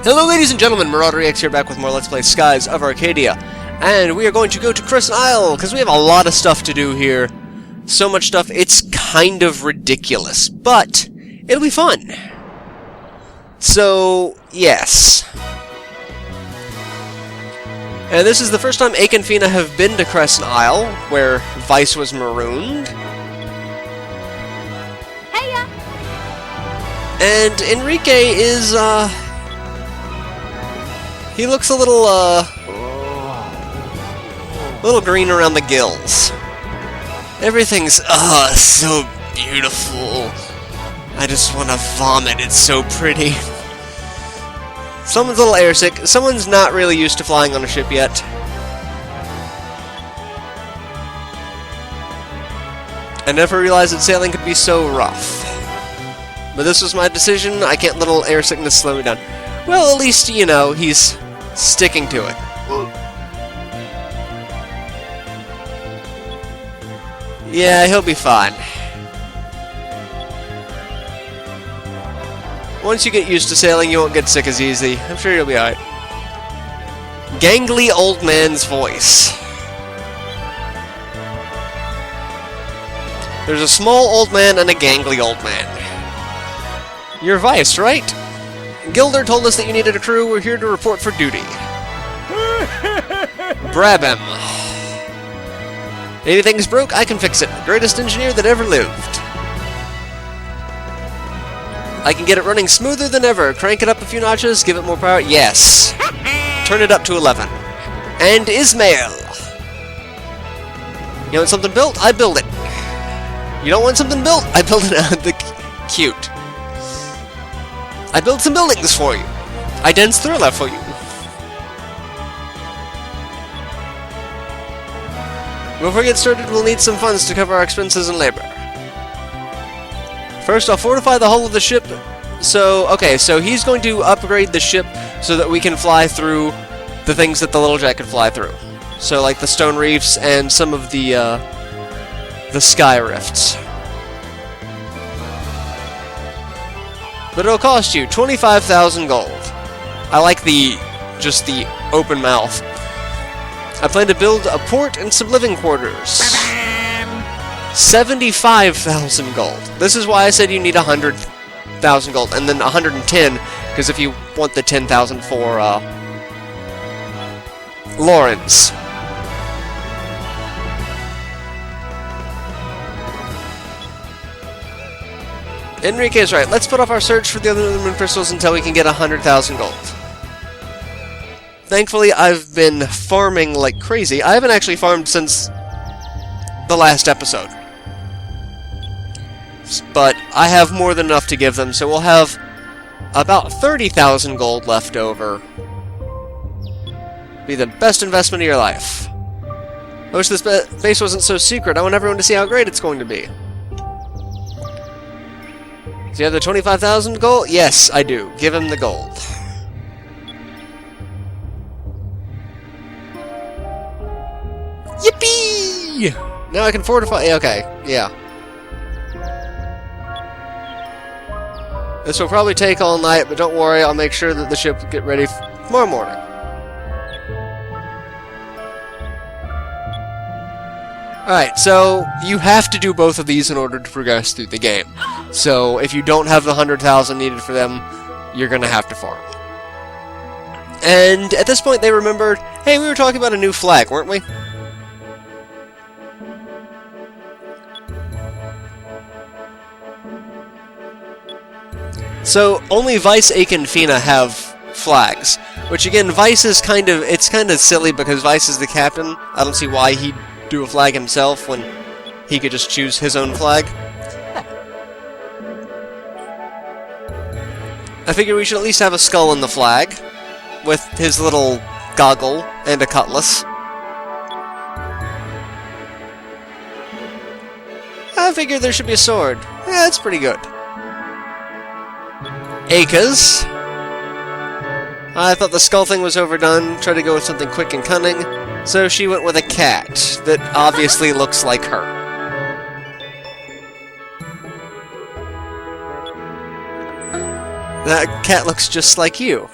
Hello ladies and gentlemen, MarauderEX here back with more Let's Play Skies of Arcadia. And we are going to go to Crescent Isle, because we have a lot of stuff to do here. So much stuff, it's kind of ridiculous, but it'll be fun. So, yes. And this is the first time Ake and Fina have been to Crescent Isle, where Vice was marooned. Heya! And Enrique is, he looks a little green around the gills. Everything's, so beautiful. I just want to vomit, it's so pretty. Someone's a little airsick. Someone's not really used to flying on a ship yet. I never realized that sailing could be so rough. But this was my decision. I can't let a little airsickness slow me down. Well, at least, you know, he's sticking to it. Yeah, he'll be fine. Once you get used to sailing, you won't get sick as easy. I'm sure you'll be alright. Gangly old man's voice. There's a small old man and a gangly old man. You're Vice, right? Gilder told us that you needed a crew. We're here to report for duty. Brab him. Anything's broke, I can fix it. Greatest engineer that ever lived. I can get it running smoother than ever. Crank it up a few notches, give it more power. Yes. Turn it up to 11. And Ismail. You want something built? I build it. You don't want something built? I build it out. Cute. I build some buildings for you. I dance Thriller for you. Before we get started, we'll need some funds to cover our expenses and labor. First, I'll fortify the hull of the ship. So he's going to upgrade the ship so that we can fly through the things that the Little Jack could fly through. So, like the stone reefs and some of the sky rifts. But it'll cost you 25,000 gold. I like just the open mouth. I plan to build a port and some living quarters. 75,000 gold. This is why I said you need 100,000 gold, and then 110, because if you want the 10,000 for Lawrence. Enrique is right. Let's put off our search for the other moon crystals until we can get 100,000 gold. Thankfully, I've been farming like crazy. I haven't actually farmed since the last episode. But I have more than enough to give them, so we'll have about 30,000 gold left over. Be the best investment of your life. I wish this base wasn't so secret. I want everyone to see how great it's going to be. Do you have the 25,000 gold? Yes, I do. Give him the gold. Yippee! Now I can fortify... Okay, yeah. This will probably take all night, but don't worry, I'll make sure that the ship will get ready tomorrow morning. Alright, so you have to do both of these in order to progress through the game. So if you don't have the 100,000 needed for them, you're gonna have to farm. And at this point they remembered, hey, we were talking about a new flag, weren't we? So only Vice, Ake, and Fina have flags. Which again, Vice is kind of silly because Vice is the captain. I don't see why he'd do a flag himself when he could just choose his own flag. I figure we should at least have a skull in the flag, with his little goggle and a cutlass. I figured there should be a sword. Yeah, that's pretty good. Aka's. I thought the skull thing was overdone, tried to go with something quick and cunning, so she went with a cat that obviously looks like her. That cat looks just like you.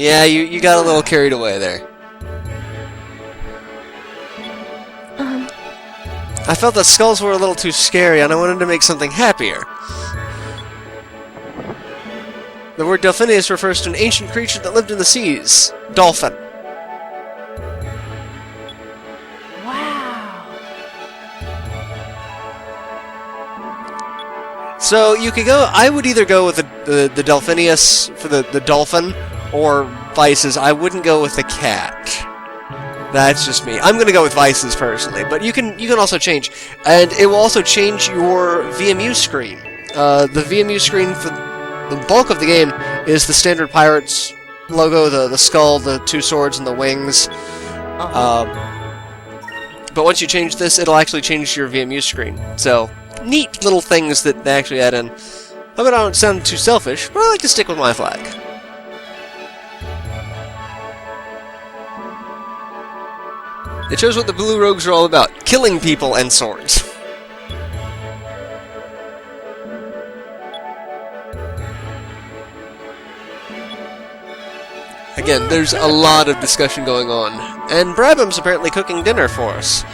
Yeah, you got a little carried away there. I felt that skulls were a little too scary, and I wanted to make something happier. The word Delphinius refers to an ancient creature that lived in the seas. Dolphin. Wow. So you could go. I would either go with the Delphinius for the dolphin, or Vices. I wouldn't go with the cat. That's just me. I'm gonna go with Vices personally, but you can also change, and it will also change your VMU screen. The VMU screen for the bulk of the game is the standard Pirates logo, the skull, the two swords, and the wings. But once you change this, it'll actually change your VMU screen. So, neat little things that they actually add in. I hope I don't sound too selfish, but I like to stick with my flag. It shows what the Blue Rogues are all about. Killing people and swords. Again, there's a lot of discussion going on. And Brabham's apparently cooking dinner for us. Yay!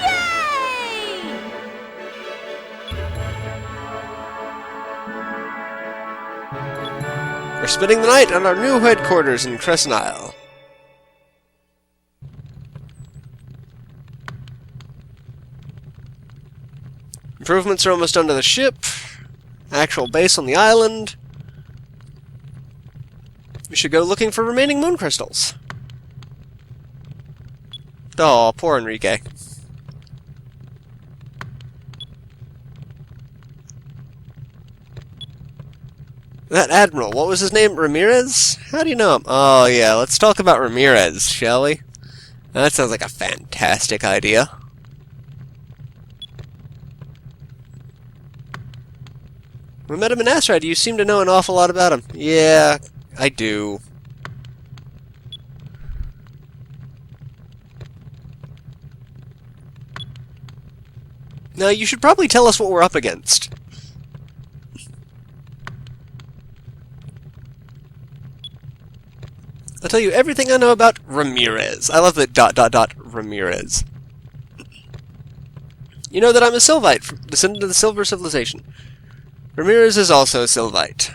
We're spending the night on our new headquarters in Crescent Isle. Improvements are almost done to the ship. Actual base on the island. We should go looking for remaining moon crystals. Oh, poor Enrique. That admiral, what was his name? Ramirez? How do you know him? Oh yeah, let's talk about Ramirez, shall we? That sounds like a fantastic idea. We met him in Asteroid. You seem to know an awful lot about him. Yeah, I do. Now, you should probably tell us what we're up against. I'll tell you everything I know about Ramirez. I love the ... Ramirez. You know that I'm a Sylvite, descendant of the Silver Civilization. Ramirez is also a Sylvite.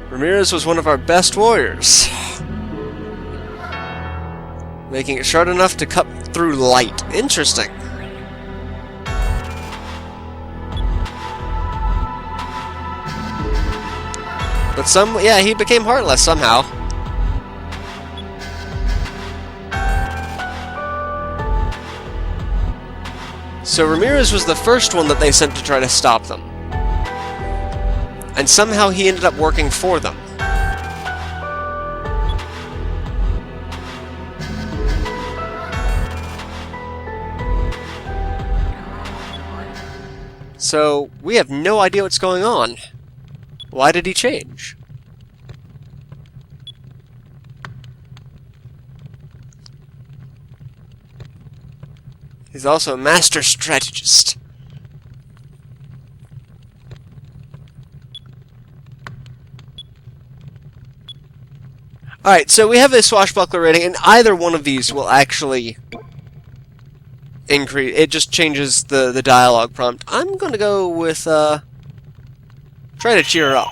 Ramirez was one of our best warriors, making it short enough to cut through light. Interesting. But yeah, he became heartless somehow. So Ramirez was the first one that they sent to try to stop them. And somehow he ended up working for them. So, we have no idea what's going on. Why did he change? He's also a master strategist. Alright, so we have a swashbuckler rating, and either one of these will actually increase. It just changes the dialogue prompt. I'm gonna go with, try to cheer her up.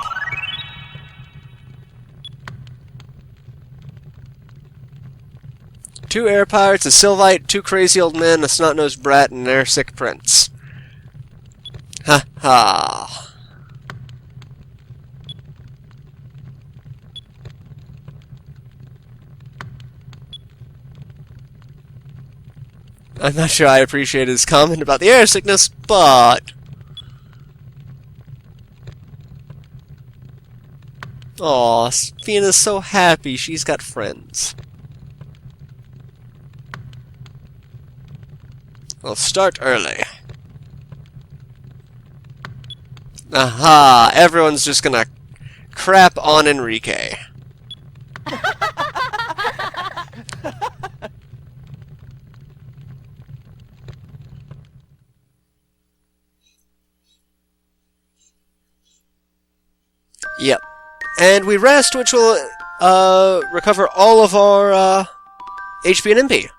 Two air pirates, a Sylvite, two crazy old men, a snot-nosed brat, and an air-sick prince. Ha ha. I'm not sure I appreciate his comment about the air sickness, but... Aw, Fiona's so happy she's got friends. We'll start early. Aha! Everyone's just gonna crap on Enrique. Yep. And we rest, which will recover all of our HP and MP.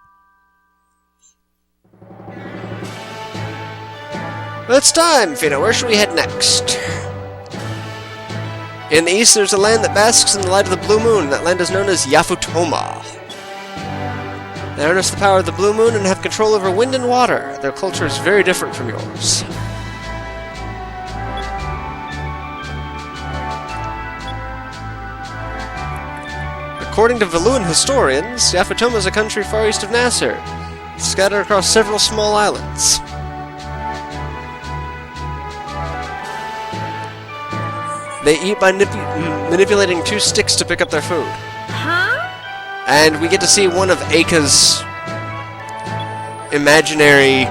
It's time, Fina. Where should we head next? In the east, there's a land that basks in the light of the blue moon. That land is known as Yafutoma. They harness the power of the blue moon and have control over wind and water. Their culture is very different from yours. According to Valuan historians, Yafutoma is a country far east of Nasser, scattered across several small islands. They eat by manipulating 2 sticks to pick up their food. Huh? And we get to see one of Aka's imaginary,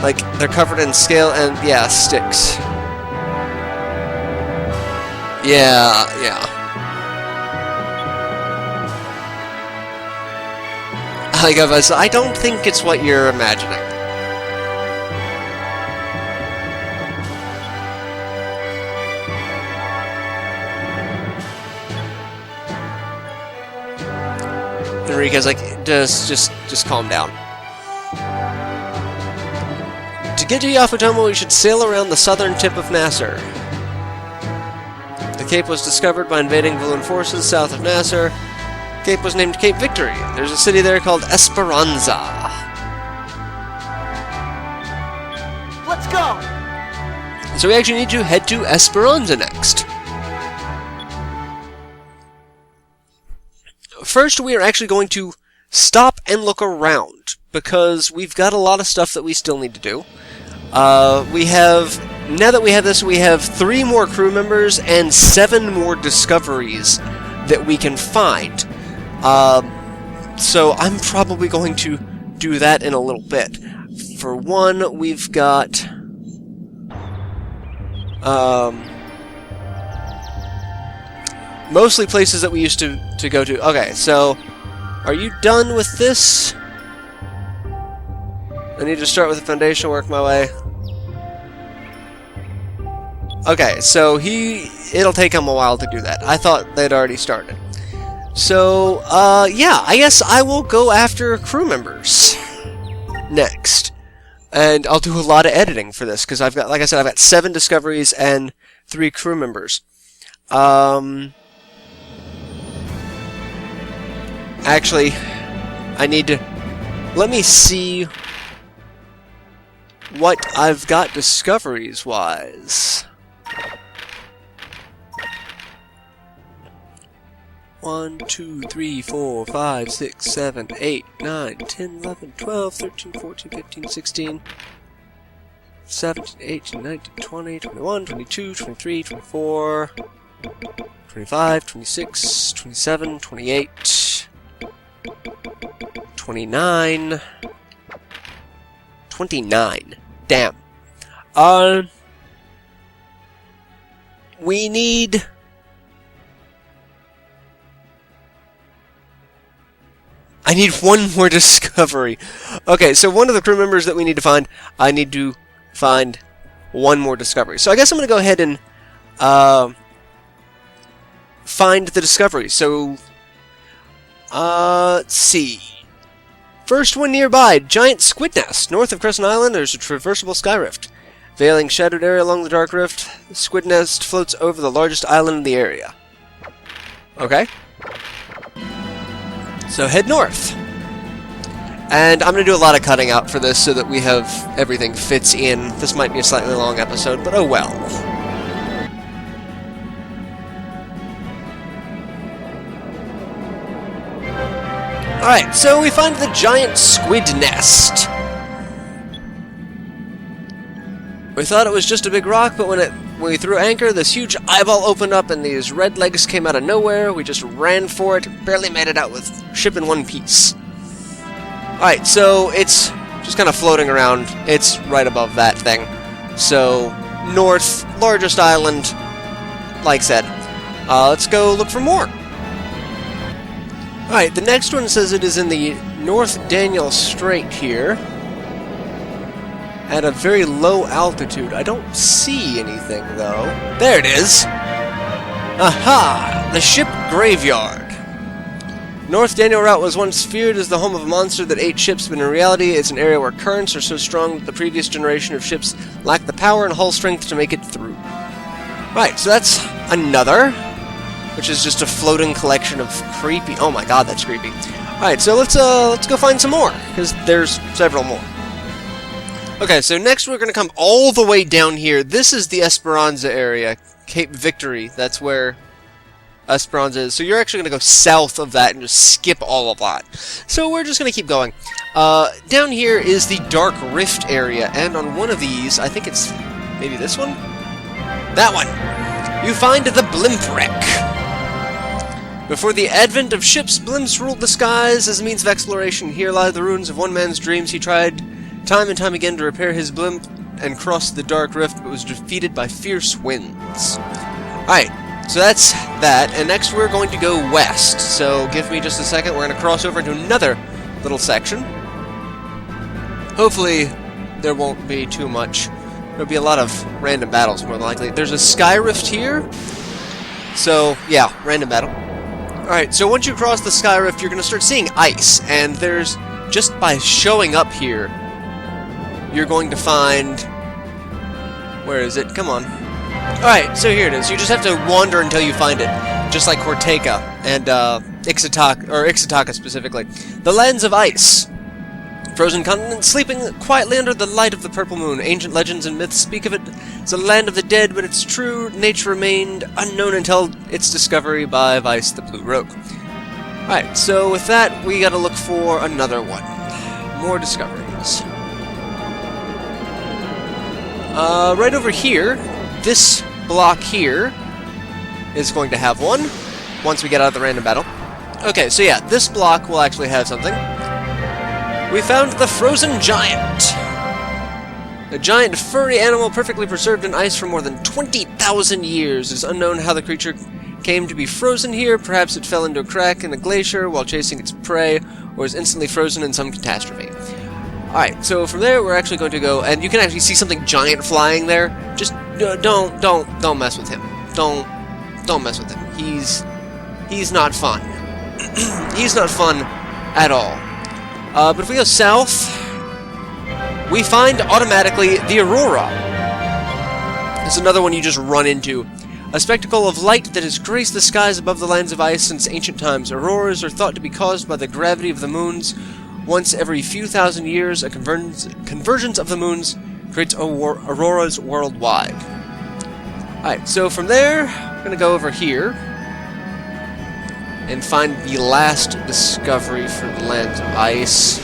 like, they're covered in scale and, yeah, sticks. Yeah. Like I don't think it's what you're imagining. Enrique's like, just calm down. To get to Yafutoma, we should sail around the southern tip of Nasser. The cape was discovered by invading Valuan forces south of Nasser. Cape was named Cape Victory. There's a city there called Esperanza. Let's go! So we actually need to head to Esperanza next. First, we are actually going to stop and look around, because we've got a lot of stuff that we still need to do. Now that we have this, we have 3 more crew members and 7 more discoveries that we can find. So I'm probably going to do that in a little bit. For one, we've got mostly places that we used to go to. Okay, so are you done with this? I need to start with the foundation, work my way. Okay, so it'll take him a while to do that. I thought they'd already started. So, yeah, I guess I will go after crew members next. And I'll do a lot of editing for this, because I've got, like I said, I've got 7 discoveries and 3 crew members. Actually, I need to... Let me see what I've got discoveries-wise. 1, 2, 3, 4, 5, 6, 7, 8, 9, 10, 11, 12, 13, 14, 15, 16, 17, 18, 19, 20, 21, 22, 23, 24, 25, 26, 27, 28, 29, 29. Damn. We need... I need 1 more discovery. Okay, so one of the crew members that we need to find, I need to find 1 more discovery. So I guess I'm going to go ahead and find the discovery. So, let's see. First one nearby, giant squid nest. North of Crescent Island, there's a traversable sky rift. Veiling shadowed area along the dark rift, the squid nest floats over the largest island in the area. Okay. So head north. And I'm going to do a lot of cutting out for this so that we have everything fits in. This might be a slightly long episode, but oh well. Alright, so we find the giant squid nest. We thought it was just a big rock, but when we threw anchor, this huge eyeball opened up and these red legs came out of nowhere. We just ran for it, barely made it out with ship in one piece. Alright, so it's just kind of floating around. It's right above that thing. So, north, largest island, like said. Let's go look for more. Alright, the next one says it is in the North Daniel Strait here. At a very low altitude. I don't see anything, though. There it is! Aha! The ship graveyard. North Daniel Route was once feared as the home of a monster that ate ships, but in reality it's an area where currents are so strong that the previous generation of ships lack the power and hull strength to make it through. Right, so that's another, which is just a floating collection of creepy... Oh my god, that's creepy. Alright, so let's go find some more, because there's several more. Okay, so next we're going to come all the way down here. This is the Esperanza area, Cape Victory. That's where Esperanza is. So you're actually going to go south of that and just skip all of that. So we're just going to keep going. Down here is the Dark Rift area, and on one of these, I think it's maybe this one? That one! You find the blimp wreck. Before the advent of ships, blimps ruled the skies as a means of exploration. Here lie the ruins of one man's dreams. He tried time and time again to repair his blimp and cross the Dark Rift, but was defeated by fierce winds. Alright. So that's that, and next we're going to go west. So give me just a second, we're going to cross over into another little section. Hopefully there won't be too much. There'll be a lot of random battles, more than likely. There's a sky rift here. So, yeah, random battle. Alright, so once you cross the sky rift, you're going to start seeing ice, and there's, just by showing up here, you're going to find... Where is it? Come on. Alright, so here it is. You just have to wander until you find it. Just like Corteca and Ixtaka specifically. The lands of ice. Frozen continent sleeping quietly under the light of the purple moon. Ancient legends and myths speak of it as a land of the dead, but its true nature remained unknown until its discovery by Vice the Blue Rogue. Alright, so with that, we gotta look for another one. More discoveries. Right over here, this block here is going to have one, once we get out of the random battle. Okay, so yeah, this block will actually have something. We found the Frozen Giant. A giant furry animal perfectly preserved in ice for more than 20,000 years. It is unknown how the creature came to be frozen here. Perhaps it fell into a crack in a glacier while chasing its prey, or is instantly frozen in some catastrophe. Alright, so from there we're actually going to go, and you can actually see something giant flying there. Just don't mess with him. Don't mess with him. He's not fun. He's not fun at all. But if we go south, we find automatically the Aurora. It's another one you just run into. A spectacle of light that has graced the skies above the lands of ice since ancient times. Auroras are thought to be caused by the gravity of the moons. Once every few thousand years, a convergence of the moons creates auroras worldwide. Alright, so from there, we're going to go over here and find the last discovery for the lands of ice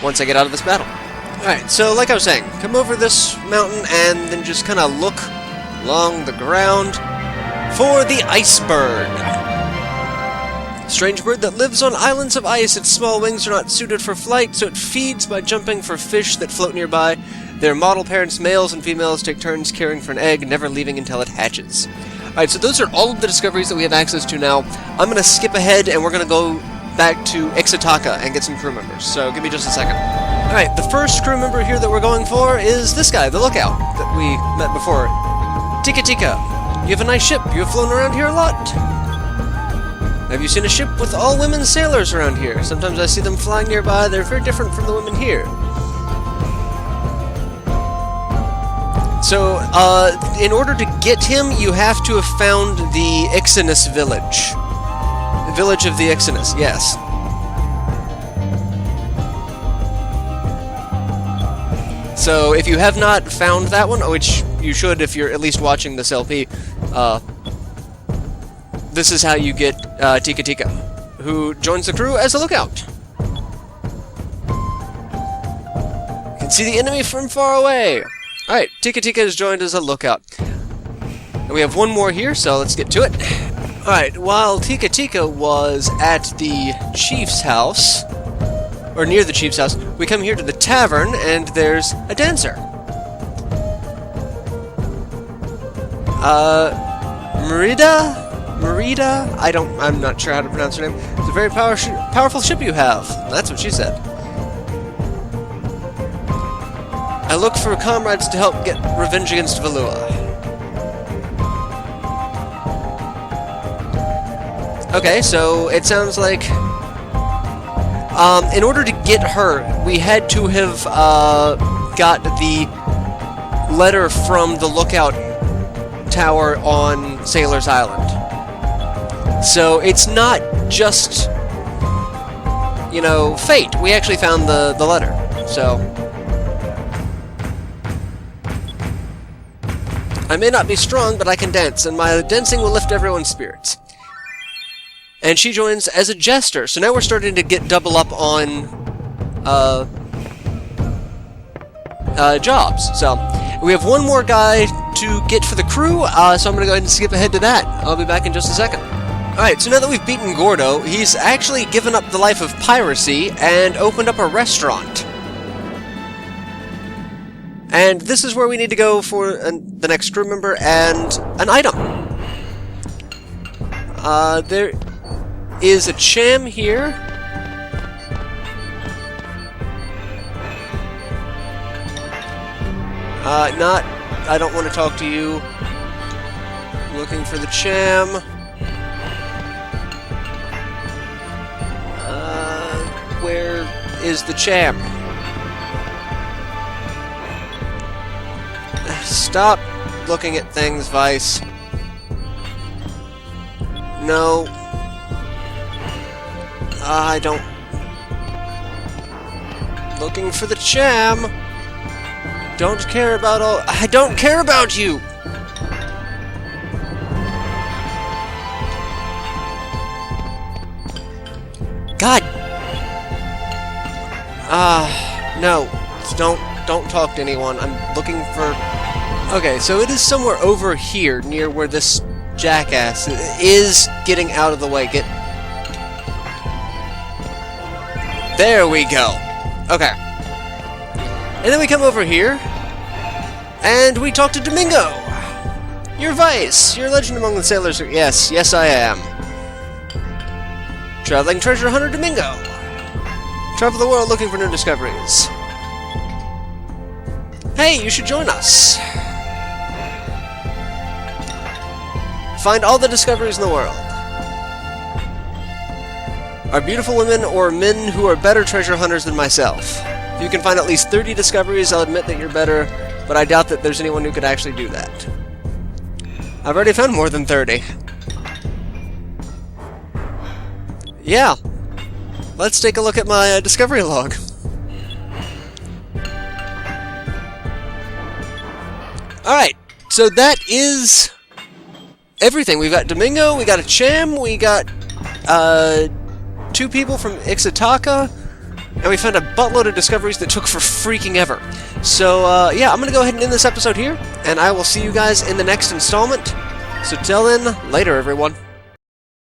once I get out of this battle. Alright, so like I was saying, come over this mountain and then just kind of look along the ground for the iceberg. Strange bird that lives on islands of ice. Its small wings are not suited for flight, so it feeds by jumping for fish that float nearby. Their model parents, males and females, take turns caring for an egg, never leaving until it hatches. Alright, so those are all of the discoveries that we have access to now. I'm going to skip ahead, and we're going to go back to Ixtaka and get some crew members. So give me just a second. Alright, the first crew member here that we're going for is this guy, the lookout, that we met before. Tika Tika, you have a nice ship. You have flown around here a lot. Have you seen a ship with all women sailors around here? Sometimes I see them flying nearby. They're very different from the women here. So, in order to get him, you have to have found the Ixinus village. The village of the Ixinus, yes. So, if you have not found that one, which you should if you're at least watching this LP, this is how you get Tika Tika, who joins the crew as a lookout. You can see the enemy from far away. Alright, Tika Tika is joined as a lookout. And we have one more here, so let's get to it. Alright, while Tika Tika was at the chief's house, or near the chief's house, we come here to the tavern, and there's a dancer. Merida? I'm not sure how to pronounce her name. It's a very powerful ship you have. That's what she said. I look for comrades to help get revenge against Valua. Okay, so it sounds like... in order to get her, we had to have got the letter from the lookout tower on Sailor's Island. So it's not just, you know, fate. We actually found the letter, so... I may not be strong, but I can dance, and my dancing will lift everyone's spirits. And she joins as a jester, so now we're starting to get double up on jobs. So we have one more guy to get for the crew, so I'm going to go ahead and skip ahead to that. I'll be back in just a second. Alright, so now that we've beaten Gordo, he's actually given up the life of piracy and opened up a restaurant. And this is where we need to go for the next crew member and an item. There is a cham here. I don't want to talk to you. Looking for the cham. Where is the cham? Stop looking at things, Vice. No. I don't... Looking for the cham. Don't care about all... I don't care about you! God! No. Don't talk to anyone. I'm looking for... Okay, so it is somewhere over here, near where this jackass is getting out of the way. There we go. Okay. And then we come over here, and we talk to Domingo. You're Vice. You're a legend among the sailors. Yes, I am. Traveling treasure hunter Domingo. Travel the world looking for new discoveries. Hey, you should join us. Find all the discoveries in the world. Are beautiful women or men who are better treasure hunters than myself? If you can find at least 30 discoveries, I'll admit that you're better, but I doubt that there's anyone who could actually do that. I've already found more than 30. Yeah. Let's take a look at my discovery log. Alright, so that is everything. We've got Domingo, we got a cham, we got 2 people from Ixataka, and we found a buttload of discoveries that took for freaking ever. So, yeah, I'm going to go ahead and end this episode here, and I will see you guys in the next installment. So till then, later everyone.